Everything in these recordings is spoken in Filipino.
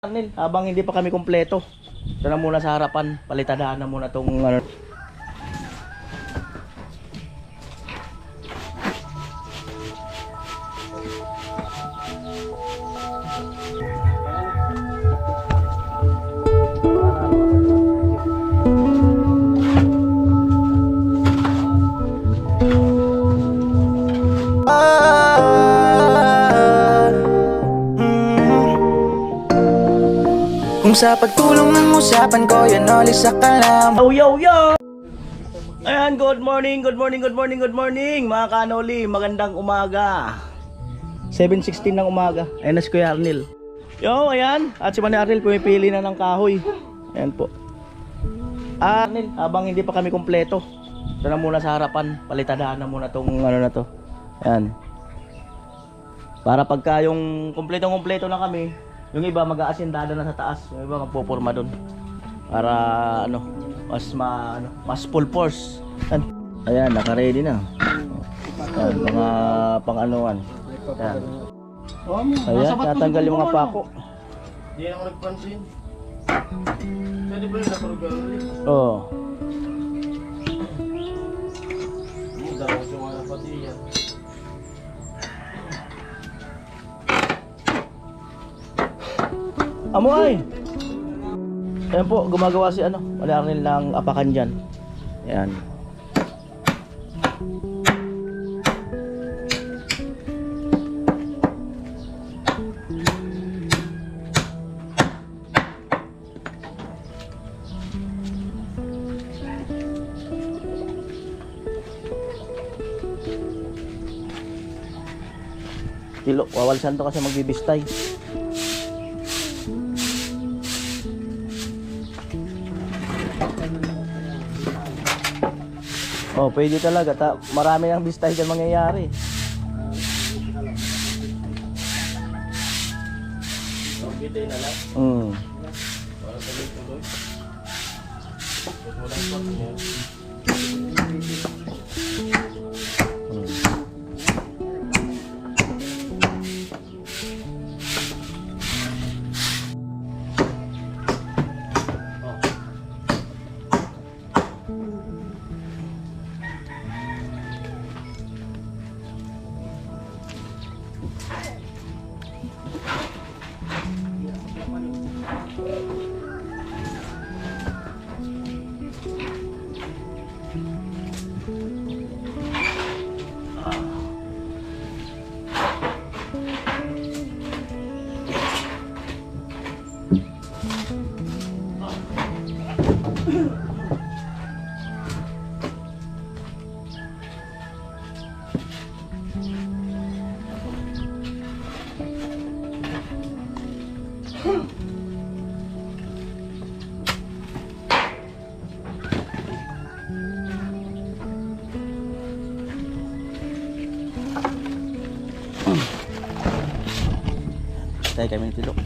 Arnel, habang hindi pa kami kumpleto, ito na muna sa harapan, palitadahan na muna tong ano. Kung sa pagtulong ng usapan ko, yan ulit sa kalam. Yo! Ayan, good morning mga kanoli, magandang umaga. 7:16 ng umaga, ayan na si Kuya Arnel. Yo, ayan, at si Manny Arnel pumipili na ng kahoy. Ayan po. Arnel, habang hindi pa kami kumpleto, ito na muna sa harapan, palitadahan na muna tong ano na to. Ayan. Para pagka yung kumpleto na kami, yung iba mag-aasindada na sa taas, yung iba magpupurma doon. Para ano, mas full force. Ayan, naka-ready na. Ayan, mga pang-anuan. Ayan. Ayan, tatanggal yung mga pako. Hindi ako nagpansin. Pwede ba yung naparugan ulit? Oo. Hindi daw kasi wala pa diyan. Amo ay. Ayan po, gumagawa si ano, wala rin lang apakan dyan. Ayan. Tilo, wawalisan to kasi magbibistay. Oh, pwede talaga. Marami ng bistay dyan mangyayari. Bitay na lang. Para tuloy-tuloy. Huwag mo lang pot mo. Tayo kami nito.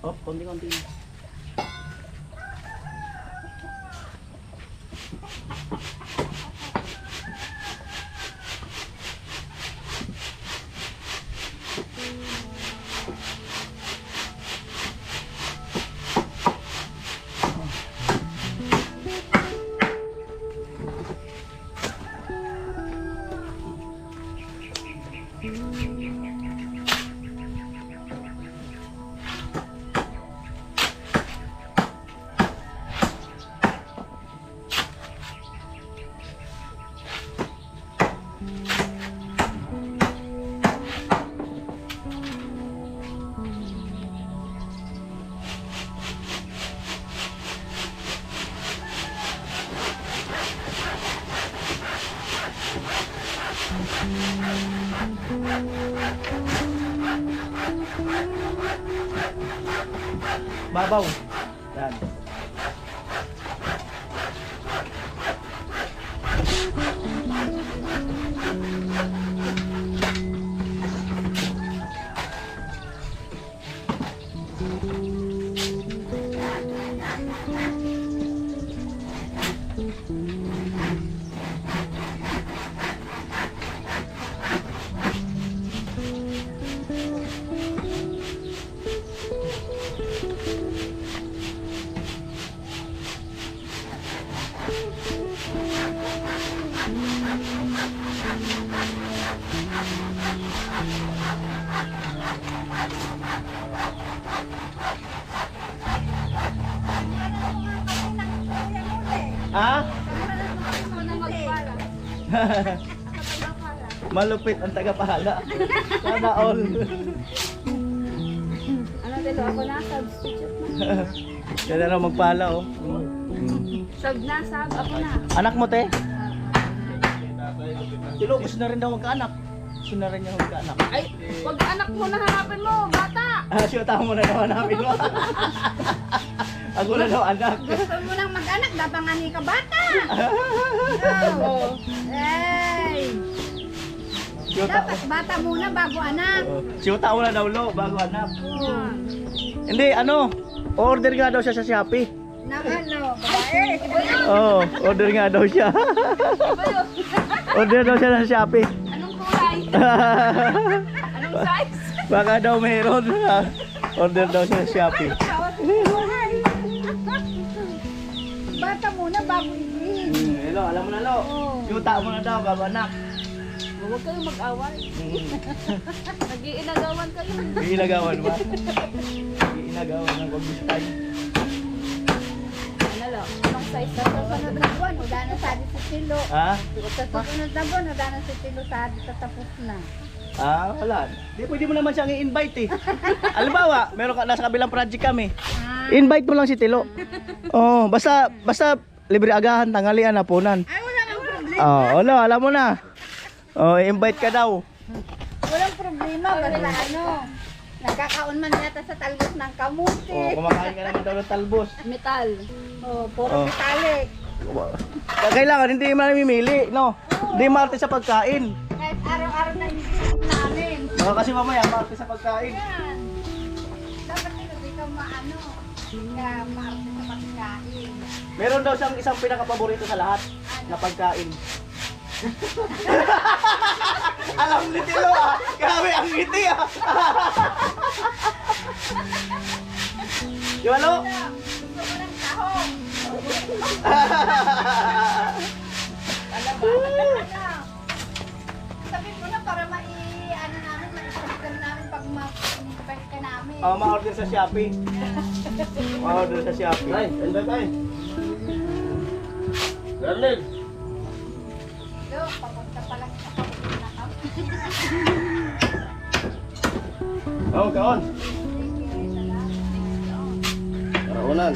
Oh, konti-konti. Babaw. Yan. Ha? Ako na magpala. Malupit ang tagapahala. Sana all. Ano dito? Ako na, substitute na. Yan na lang magpala oh. Sub na, sub. Ako na. Anak mo te? Tilo, gusto na rin daw magkaanak. Gusto na rin niya magkaanak. Ay, wag anak mo na hanapin mo, bata. Shoot mo na naman namin mo. Ako na daw anak. Gusto mo nang mag-anak, dapangani ka bata. Oo. Hey! Dapat bata muna bago anak. Shoot mo na daw lo, bago anak. Oo. Hindi, ano? Order nga daw siya sa Shopee. Nang ano, babae. Iba yun. Oo, order nga daw siya. Iba yun. Order daw siya sa Shopee. Anong kulay? Anong size? Baka daw meron. Order daw siya sa Shopee. Bata muna bago i-green. Hello, alam mo na lo. Yuta mo na daw, bago anak. Huwag kayong mag-away. Nag-iinagawan kayo. Iinagawan ba? Iinagawan ng kagustay. Ano lo? Anong size? Sa susunod na buwan, wala na sa sa tilo. Ha? Sa susunod na buwan, wala na sa tilo sa tapos na. Wala. Di pwede mo naman siyang i-invite eh. Halimbawa, meron ka nasa kabilang project kami. Invite mo lang si Tilo. Oh, basta libre agahan, tanghalian, hapunan. Ay, wala nang problema. Wala, alam mo na. Invite ka daw. Walang problema. Basta ano, nagkakaon man yata sa talbos ng kamuti. Kumakain ka naman daw ng talbos. Metal. Puro metallic. Kailangan hindi mo namimili, no? Hindi marte sa pagkain. Kahit araw-araw na yung namin. Kasi mamaya marte sa pagkain. Yan. Dapat hindi ka maano. Hindi ka maarte sa pagkain. Meron daw siyang isang pinaka-paborito sa lahat na pagkain. Alam ni Tilo ah. Grabe ang ngiti ah. Di ba lo? Gusto mo ng tahong. Alam ba? Sabi mo na para ano namin, ma-isalikan namin pag ma-invite ka namin. Ma-order sa Shopee. Ma-order sa Shopee. Tay, invite tayo. Garnet. Yo, papunta pa lang sa kapatid na kami. Kaon. Unan.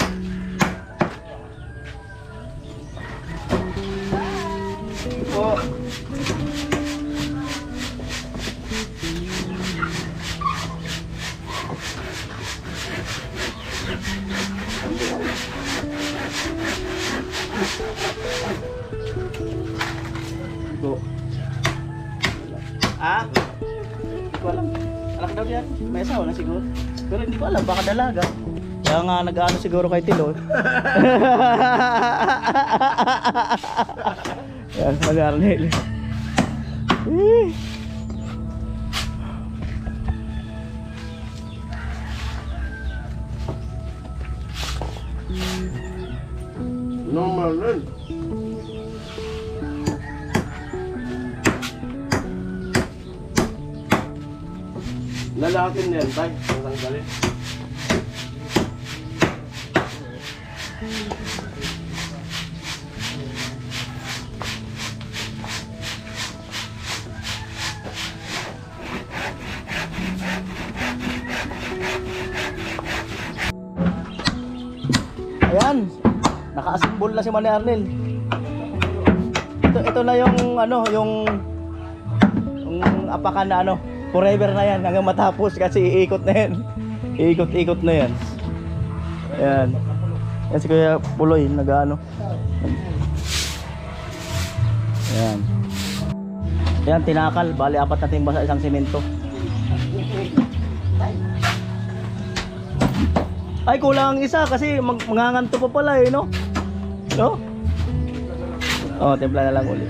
Po. Po. Hindi ko alam. Anak daw yan. May asawa na siguro. Pero hindi ko alam, baka dalaga. Kaya nga nag-ano siguro kay Tilo. Yan, mag-arnil. Normal rin. Lalakin na yan, tay. Ang tanggalin. Ayan, naka-assemble na si Manny Arnel. Ito na yung ano, yung apakan na ano, forever na yan hanggang matapos kasi iikot na yan. Iikot-ikot na yan. Ayan. Yan si Kuya Puloy, nag-ano. Ayan. Ayan, tinakal. Bali, 4 na timba sa isang simento. Ay, kulang ang isa kasi manganganto pa pala eh, no? No? Timpla na lang ulit.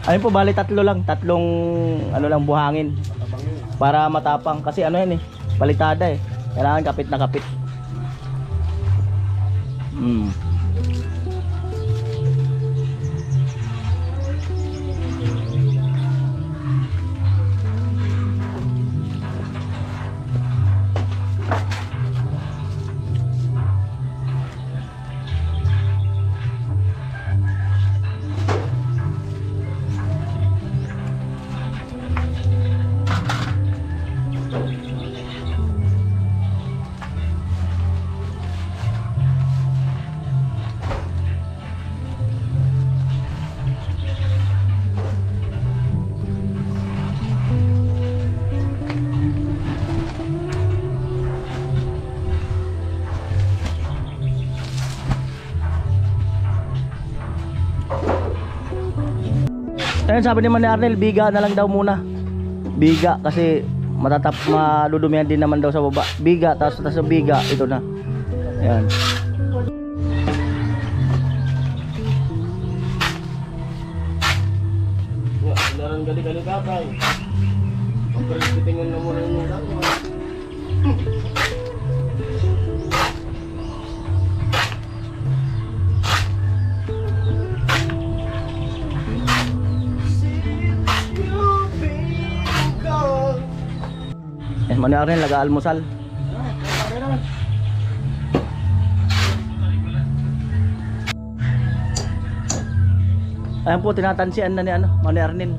Ayun po, bali tatlo lang. Tatlong ano lang buhangin. Para matapang. Kasi ano yan eh. Palitada eh. Kailangan kapit na kapit. Ayun, sabi ni Arnel, biga na lang daw muna. Biga kasi madudumihan din naman daw sa baba. Biga, tapos biga, ito na. Ayan. Larang gali-gali kapay. Pagkalipitingan na muna yung dalawa. Mani Arnel, nag-aalmusal. Ayan po, tinatansian na ni Mani Arnel.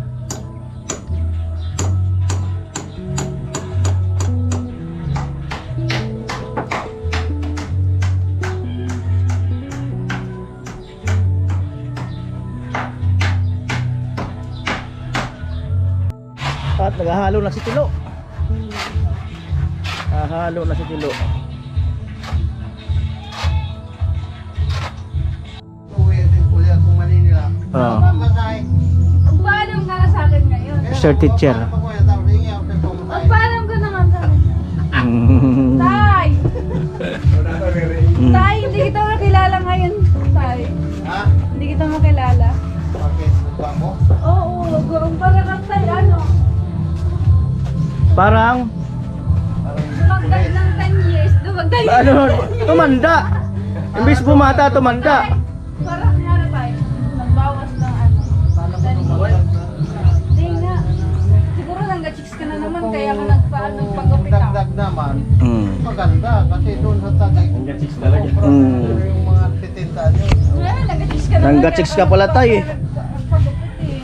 At naghahalo na si Tilo. Halo na si Tilo. Paalam nga sa akin ngayon. Sir teacher. Paalam ka na nga sa akin. Tay! Tay, hindi kita makilala ngayon. Tay. Ha? Hindi kita makilala. Bakit? Nagpa mo? Oo, para kang tay, ano? Parang Dumagdag ng 10 years. Dumagdag ano, tumanda. Imbis bumata, tumanda. Parang nangyari tayo. Nagbawas ng ano. Hindi nga. Siguro nangga-chicks ka na naman. Kaya ka nagpagupit ako. Dagdag naman. Maganda kasi doon sa tagay. Hanggang 6 talaga. Yung mga titintaan nyo. Well, nangga-chicks ka naman. Nangga-chicks ka pala, tay, eh. Nagpagupit eh.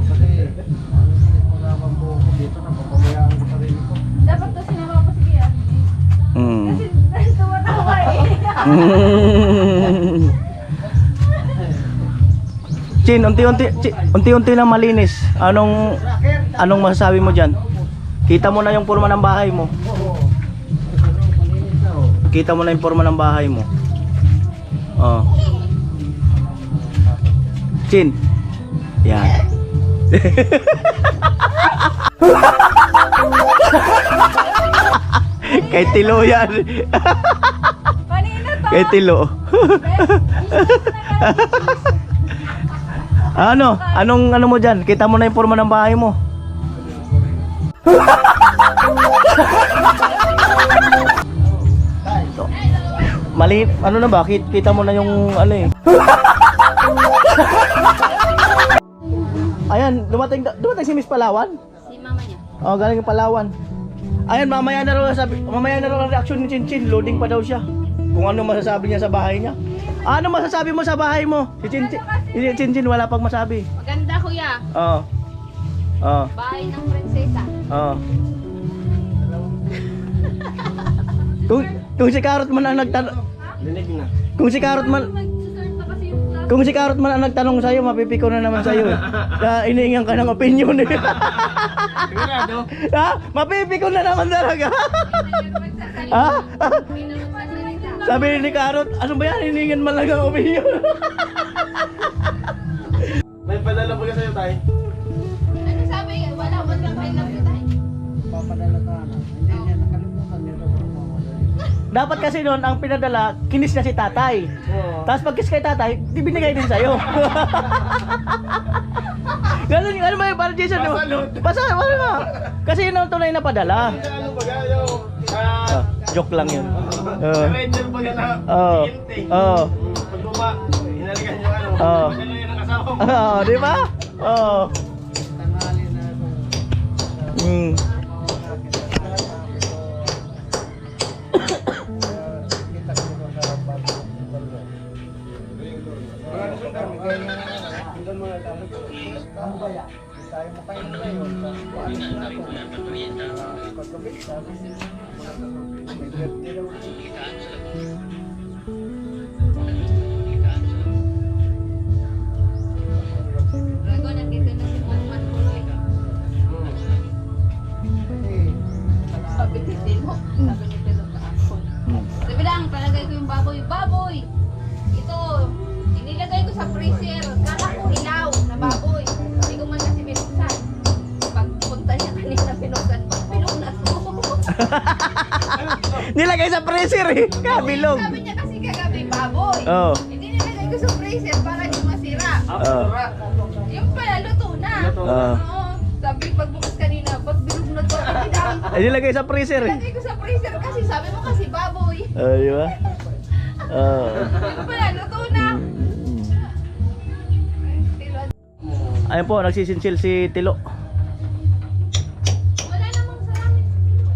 Kasi magabang buhok ko dito, napapabayaan ko sarili ko. Dapat to sinama ko sige ah. Kasi tuwa-tawa eh. Chin, unti-unti na malinis. Anong masasabi mo diyan? Kita mo na yung forma ng bahay mo. Kita mo na yung forma ng bahay mo. Oh. Chin. Yan. Kay Tilo yan. Kanina to. Kay Tilo. Anong mo dyan? Kita mo na yung forma ng bahay mo. Mali, ano na ba? Kita mo na yung ano eh. Ayan, dumating si Miss Palawan. Si mama niya. Oh, galing yung Palawan. Ayan, mamaya na raw ang reaction ni Chinchin. Loading pa daw siya. Kung ano masasabi niya sa bahay niya. Ano masasabi mo sa bahay mo? Si Chinchin wala pang masabi. Maganda kuya. Oo. Oo. Bahay ng prinsesa. Oo. Kung si Karot man ang nagtanong, Linig na. kung si Karot man ang nagtanong sa'yo, mapipiko na naman sa'yo eh. Kaya iniingan ka ng opinion eh. Sigurado? Ha? Mapipiko na naman talaga. Ha? Sabi ni Karot, ano ba yan? Iniingan man lang ang opinion. May padala ba ka sa'yo, tay? Ano sabi? Wala lang kayo lang tayo. Papadala ka na. Hindi niya nakalimutan niya daw kung mamadali. dapat kasi noon ang pinadala, kinis na si tatay. Tapos pag kiss kay tatay, di binigay din sa'yo. Ganun, ano ba yung parang Jason? Basta, ano nga. Kasi yun ang tunay na padala. Ano ba yung Joke lang yun. Ranger ba yan na hihinte? Pagbaba, hinalikan yung ano. Magano yun ang asawa mo. Oo, di ba? Oo. Tanghali na ito. Kita ko ito sa rapat. Doon mga tao. Ang baya. Tayo mo kayo ngayon. Pagkabit sa Bago nandito na si Mama Tuloy. Sabi ni Tilo. Sabi ni Tilo ka ako. Sabi lang, palagay ko yung baboy. Baboy! Ito, inilagay ko sa freezer. Kala ko hilaw na baboy. Hindi ko man kasi binuksan. Pagpunta niya kanina binuksan. Pinunat ko. Nilagay sa freezer eh. Kabilog. Sabi niya kasi kagabi baboy. Oo. Hindi nilagay ko sa freezer para di masira. Yung pala, luto na. Oo. Sabi pagbukas kanina, ba't bilog na to? Hindi lang. Ay, nilagay sa freezer eh. Nilagay ko sa freezer kasi sabi mo kasi baboy. Di ba? Yung pala, luto na. Ayun po, nagsisinsil si Tilo. Wala namang salamin sa Tilo.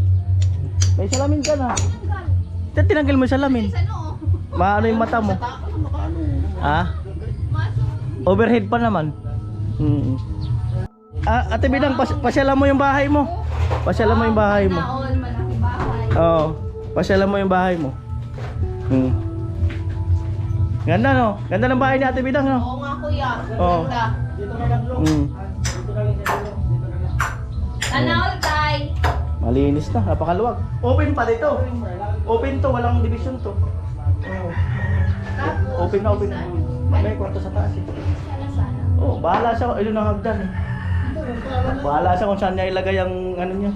May salamin ka na. Tanggal. Tinanggal mo yung salamin. Sa noo. Maano yung mata mo? Ha? Masok. Overhead pa naman. Ate Bidang, pasyalan mo yung bahay mo. Pasyalan mo yung bahay mo. Naol, malaki bahay. Oo. Pasyalan mo yung bahay mo. Ganda no? Ganda ng bahay ni Ate Bidang no? Oo nga kuya. Oo. Ganda. Mm. Naol, tay. Malinis na, napakaluwag. Open pa dito. Open to, walang division to. Open na, open na. May kwarto sa taas eh. Sana. Oh, bahala siya. Ayun ang hagdan eh. Bahala siya kung saan niya ilagay ang ano niya.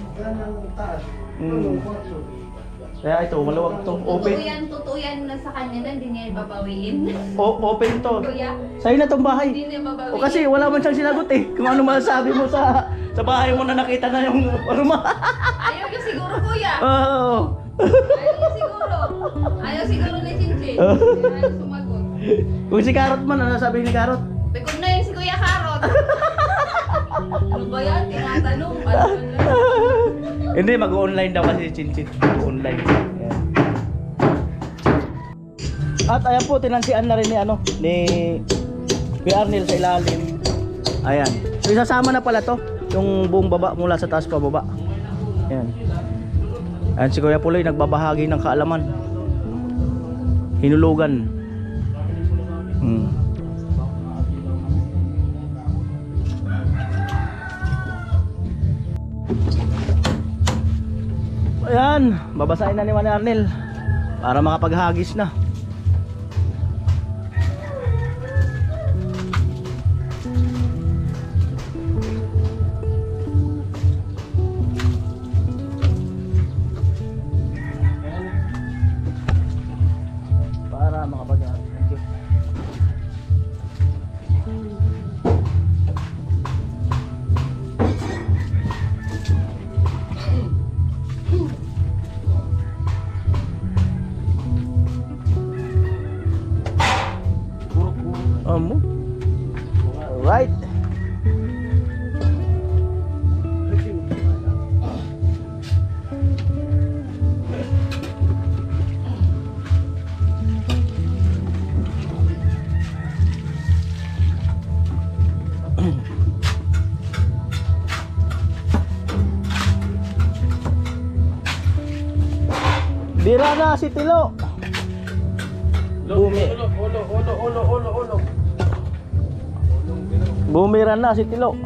Kaya ito, maluwag to. Open. Totoo yan na sa kanya na hindi niya ibabawiin. Open to. Kuya, Sa'yo na tong bahay. hindi niya ibabawiin. O kasi wala man siyang sinagot eh. Kung ano masasabi mo sa bahay mo na nakita na yung ano ma. Ayaw niya siguro kuya. Oo. Ayaw niya siguro. Ayaw siguro ni Chinchin. Ayaw sumagot. Kung si Karot man, ano sabi ni Karot? Pagod na yun si Kuya Karot. Ano ba yan? Tinatanong. Ano lang? Hindi, mag-online daw kasi si Chinchin. Mag-online. Ayan. At ayan po, tinansian na rin ni ano, ni Kuya Arnel sa ilalim. Ayan. So isasama na pala to, yung buong baba mula sa taas pa baba. Ayan. Ayan si Kuya Puloy nagbabahagi ng kaalaman. Hinulugan. Ayan, babasahin na ni Manny Arnel para makapaghagis na. Para makapaghagis. Thank you. Alright. Bira na si Tilo. Bumi. Ulo. Bumira na si Tilo.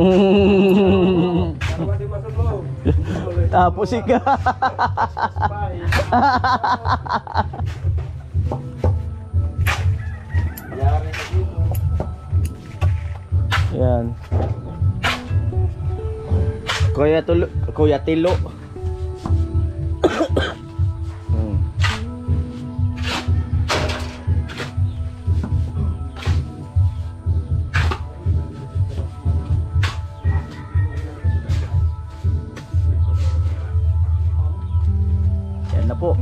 Para di masulo. Tapos ika. Yari ka dito. Yan. Kuya Tilo. Hmm. Yan na po.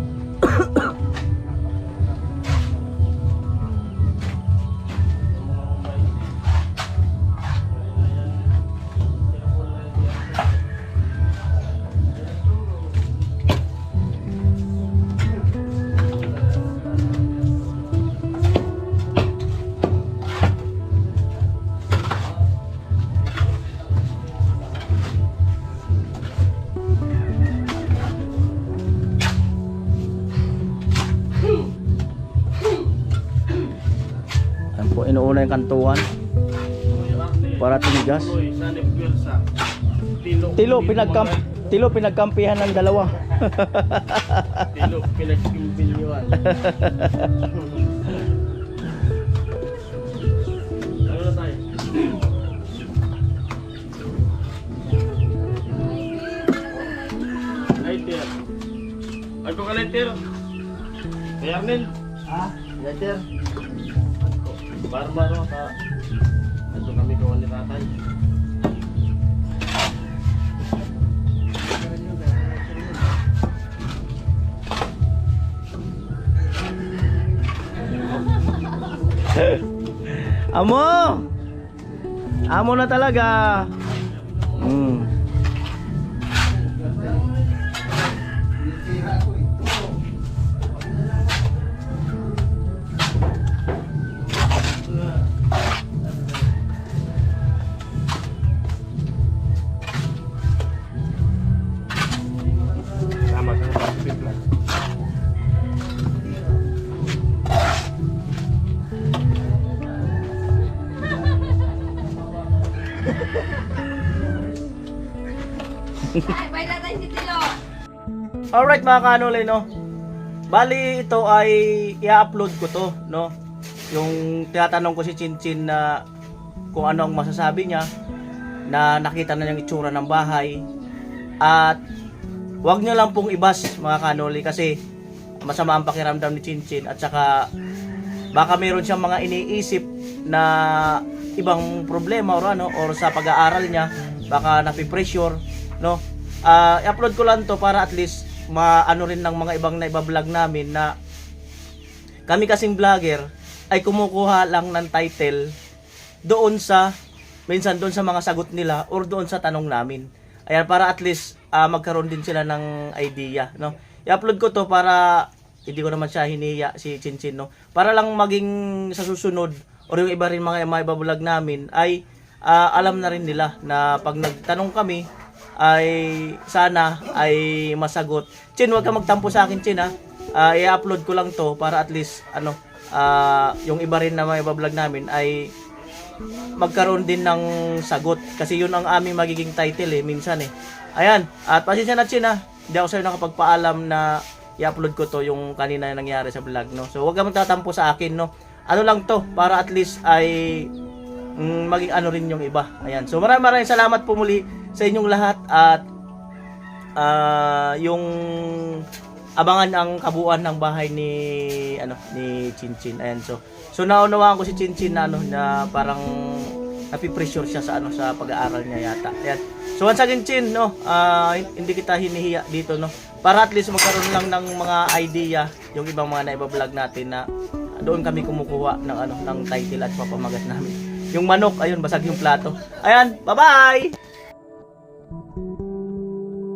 Yan po, inuuna yung kantuan para tumigas. Uy, sanib pwersa. Tilo pinagkampihan ng dalawa. Tilo, pinagkimpinyoan. Ano na tayo? Lighter. Ay, kung ka-lighter. Kay Arnel. Lighter. Barbaro ka. Ito kami gawa ni tatay. Amo! Amo na talaga. Tama sa pagpipit lang. Ay, bay natin si Tilo. Alright mga kanolay, no? Bali ito ay i-upload ko to, no? Yung tinatanong ko si Chinchin na kung ano ang masasabi niya, na nakita na niyang itsura ng bahay. At wag niyo lang pong ibas mga kanolay, kasi masama ang pakiramdam ni Chinchin, at saka baka meron siyang mga iniisip na ibang problema or ano, or sa pag-aaral niya baka napi-pressure, no? I-upload ko lang to para at least maano rin ng mga ibang naiba-vlog namin na kami kasing vlogger ay kumukuha lang ng title doon sa minsan doon sa mga sagot nila or doon sa tanong namin. Ayan, para at least magkaroon din sila ng idea, no? I-upload ko to para hindi ko naman siya hiniya si Chinchin, no? Para lang maging sa susunod or yung iba rin mga iba-vlog namin ay alam na rin nila na pag nagtanong kami ay sana ay masagot. Chin, wag ka magtampo sa akin, Chin, ha. I-upload ko lang to para at least ano, yung iba rin na mga iba-vlog namin ay magkaroon din ng sagot, kasi yun ang aming magiging title minsan Ayan, at pasensya na, Chin, ha. Hindi ako sa'yo nakapagpaalam na i-upload ko to yung kanina nangyari sa vlog, no. So wag ka magtatampo sa akin, no. Ano lang to para at least ay maging ano rin yung iba. Ayan. So maraming salamat po muli sa inyong lahat, at yung abangan ang kabuuan ng bahay ni ni Chinchin. Ayan, so naunawaan ko si Chinchin na na parang napi-pressure siya sa sa pag-aaral niya yata. Ayan. So once again, Chin, no, hindi kita hinihiya dito, no. Para at least magkaroon lang ng mga idea yung ibang mga naiba-vlog natin na doon kami kumukuha ng ng title at papamagat namin. Yung manok, ayun, basag yung plato. Ayan, bye-bye.